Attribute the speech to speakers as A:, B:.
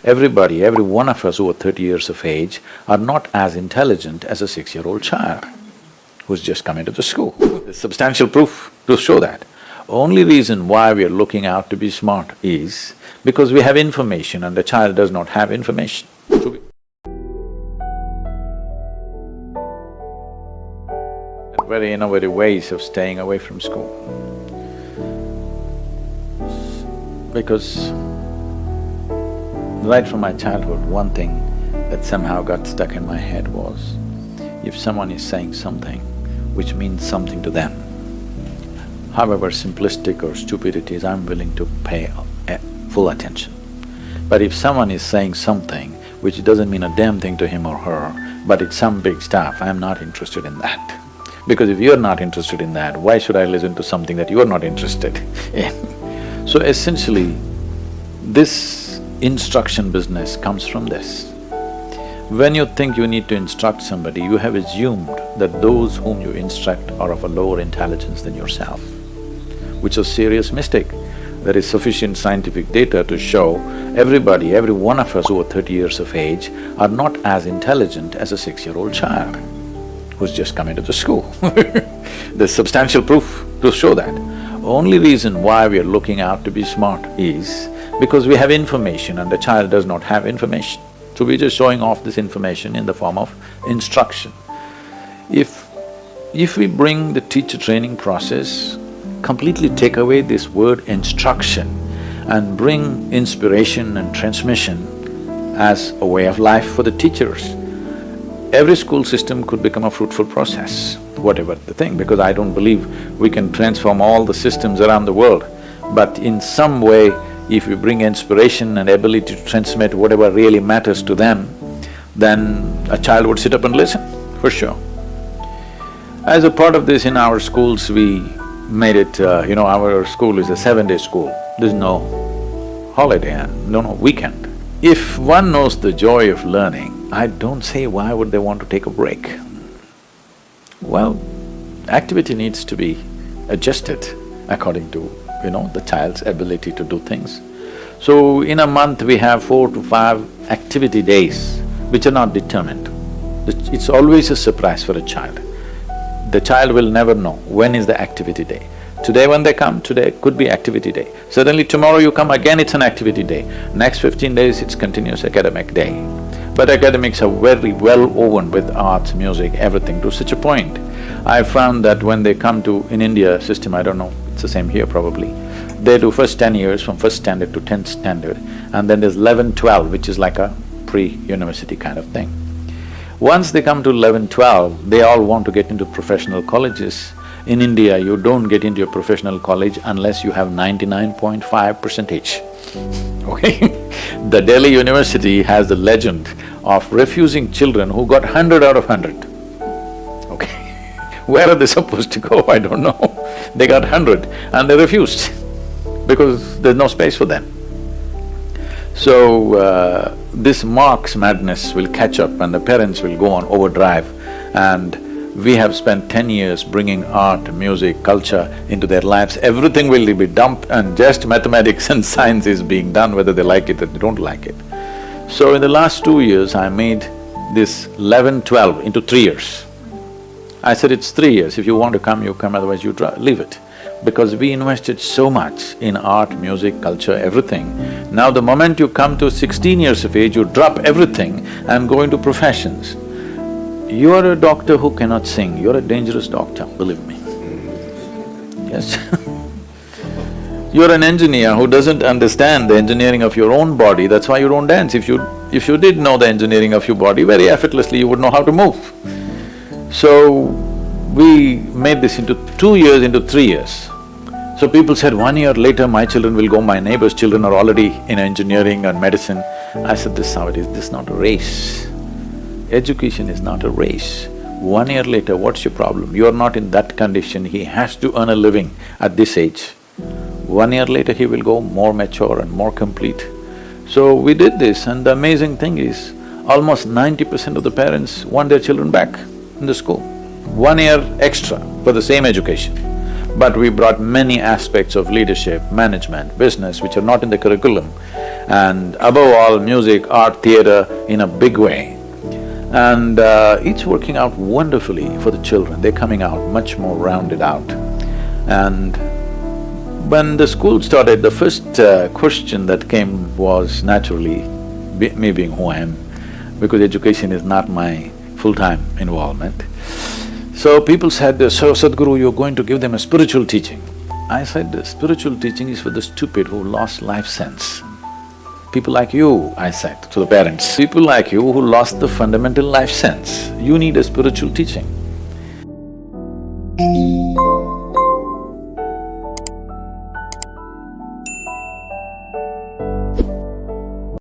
A: Everybody, every one of us who are 30 years of age are not as intelligent as a 6-year-old child who's just come into the school. There's substantial proof to show that. Only reason why we are looking out to be smart is because we have information and the child does not have information. Very innovative ways of staying away from school. Because right from my childhood, one thing that somehow got stuck in my head was, if someone is saying something which means something to them, however simplistic or stupidities, I'm willing to pay full attention. But if someone is saying something which doesn't mean a damn thing to him or her, but it's some big stuff, I'm not interested in that. Because if you're not interested in that, why should I listen to something that you're not interested in? So essentially, this instruction business comes from this. When you think you need to instruct somebody, you have assumed that those whom you instruct are of a lower intelligence than yourself, which is a serious mistake. There is sufficient scientific data to show everybody, every one of us who are 30 years of age are not as intelligent as a 6-year-old child who's just come into the school. There's substantial proof to show that. Only reason why we are looking out to be smart is because we have information and the child does not have information. So we're just showing off this information in the form of instruction. If we bring the teacher training process, completely take away this word instruction and bring inspiration and transmission as a way of life for the teachers, every school system could become a fruitful process, whatever the thing, because I don't believe we can transform all the systems around the world. But in some way, if we bring inspiration and ability to transmit whatever really matters to them, then a child would sit up and listen, for sure. As a part of this, in our schools, we made it, our school is a 7-day school. There's no holiday and no weekend. If one knows the joy of learning, I don't say why would they want to take a break. Well, activity needs to be adjusted according to, the child's ability to do things. So in a month we have 4 to 5 activity days which are not determined. It's always a surprise for a child. The child will never know when is the activity day. Today when they come, today could be activity day. Suddenly tomorrow you come again, it's an activity day. Next 15 days, it's continuous academic day. But academics are very well woven with arts, music, everything to such a point. I found that when they come to… in India system, I don't know, it's the same here probably, they do first 10 years from first standard to 10th standard, and then there's 11, 12, which is like a pre-university kind of thing. Once they come to 11, 12, they all want to get into professional colleges. In India, you don't get into a professional college unless you have 99.5%. Okay? The Delhi University has the legend of refusing children who got 100 out of 100. Okay? Where are they supposed to go? I don't know. They got 100 and they refused because there's no space for them. So, this Marx madness will catch up and the parents will go on overdrive, and we have spent 10 years bringing art, music, culture into their lives. Everything will be dumped and just mathematics and science is being done, whether they like it or they don't like it. So in the last 2 years, I made this 11, 12 into 3 years. I said, it's 3 years, if you want to come, you come, otherwise you leave it. Because we invested so much in art, music, culture, everything. Now the moment you come to 16 years of age, you drop everything and go into professions. You are a doctor who cannot sing, you're a dangerous doctor, believe me. Yes. You're an engineer who doesn't understand the engineering of your own body, that's why you don't dance. If you did know the engineering of your body, very effortlessly you would know how to move. So, we made this into 2 years, into 3 years. So people said, 1 year later my children will go, my neighbor's children are already in engineering and medicine. I said, this is how it is, this is not a race. Education is not a race. 1 year later, what's your problem? You're not in that condition, he has to earn a living at this age. 1 year later, he will go more mature and more complete. So we did this, and the amazing thing is, almost 90% of the parents want their children back in the school. 1 year extra for the same education. But we brought many aspects of leadership, management, business which are not in the curriculum, and above all, music, art, theatre in a big way. And it's working out wonderfully for the children. They're coming out much more rounded out. And when the school started, the first question that came was naturally me being who I am, because education is not my full-time involvement. So people said, "So Sadhguru, you're going to give them a spiritual teaching." I said, "The spiritual teaching is for the stupid who lost life sense. People like you," I said to the parents, "people like you who lost the fundamental life sense, you need a spiritual teaching."